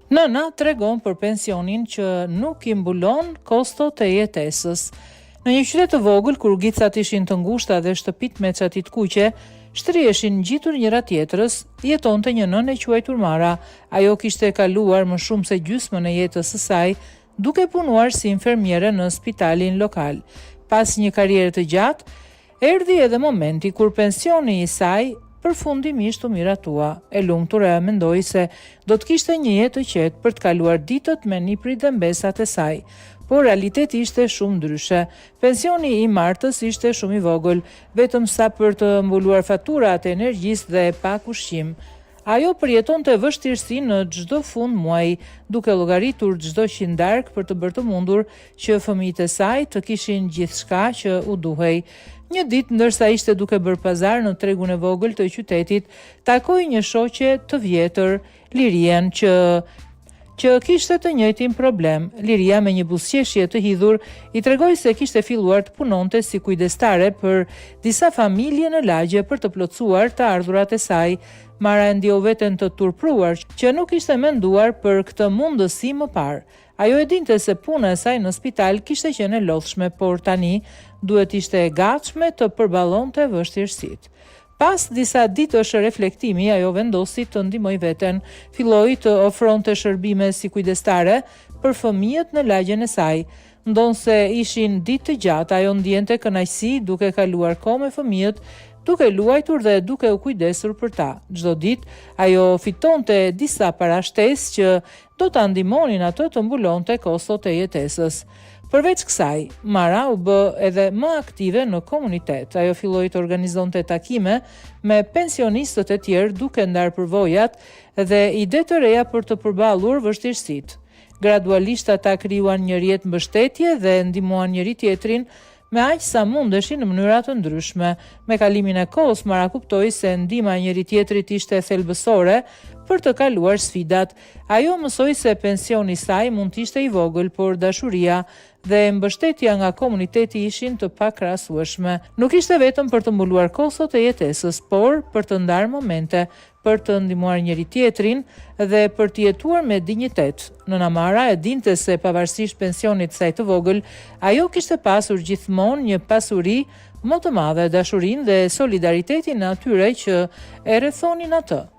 Nëna tregon për pensionin që nuk i mbulon kostot e jetesës. Në një qytet të vogël, kur gicat ishin të ngushta dhe shtëpit me çatit kuqe, shtrieshin ngjitur njëra tjetrës, jetonte një nënë e quajtur Mara. Ajo kishte kaluar më shumë se gjysmën e jetës së saj duke punuar si infermiere në spitalin lokal. Pas një karriere të gjatë, erdhi edhe momenti kur pensioni i saj përfundimisht u miratua. E lumtur e mendoi se do të kishte një jetë të qetë për të kaluar ditët me niprit dhe mbesat e saj. Por realiteti ishte shumë ndryshe. Pensioni i Martës ishte shumë i vogël, vetëm sa për të mbuluar faturat e energjisë dhe pak ushqim. Ajo përjetonte vështirësi në çdo fund muaji, duke llogaritur çdo qindark për të bërë të mundur që fëmijët e saj të kishin gjithçka që u duhej. Një ditë, ndërsa ishte duke bërë pazar në tregun e vogël të qytetit, takoi një shoqe të vjetër, Lirien, që kishte të njëjtin problem. Liria, me një buzëqeshje të hidhur, i tregoi se kishte filluar të punonte si kujdestare për disa familje në lagje për të plotësuar të ardhurat e saj. Mara e ndieu veten të turpruar që nuk ishte menduar për këtë mundësi më parë. Ajo e dinte se puna e saj në spital kishte qenë e lodhshme, por tani duhet ishte e gatshme të përballonte vështirësitë. Pas disa ditësh reflektimi, ajo vendosi të ndihmoj veten, filloi të ofronte shërbime si kujdestare për fëmijët në lagjen e saj. Ndonse ishin ditë të gjata, ajo ndjente kënaqësi duke kaluar kohë me fëmijët, duke luajtur dhe duke u kujdesur për ta. Çdo ditë ajo fitonte disa parashtesë që do ta ndihmonin atë të mbulonte kostot e jetesës. Përveç kësaj, Mara u bë edhe më aktive në komunitet. Ajo filloi të organizonte takime me pensionistët e tjerë duke ndarë përvojat dhe ide të reja për të përballur vështirësitë. Gradualisht ata krijuan një rrjet mbështetje dhe ndihmuan njëri tjetrin me aq sa mundeshin në mënyra të ndryshme. Me kalimin e kohës, Mara kuptoi se ndihma e njëri tjetrit ishte thelbësore për të kaluar sfidat. Ajo mësoi se pensioni i saj mund të ishte i vogël, por dashuria dhe mbështetja nga komuniteti ishin të pakrahasueshme. Nuk ishte vetëm për të mbuluar kostot e jetesës, por për të ndarë momente, për të ndihmuar njëri tjetrin dhe për të jetuar me dinjitet. Nëna Mara e dinte se pavarësisht pensionit të saj të vogël, ajo kishte pasur gjithmonë një pasuri më të madhe, dashurinë dhe solidaritetin e atyre që e rrethonin atë.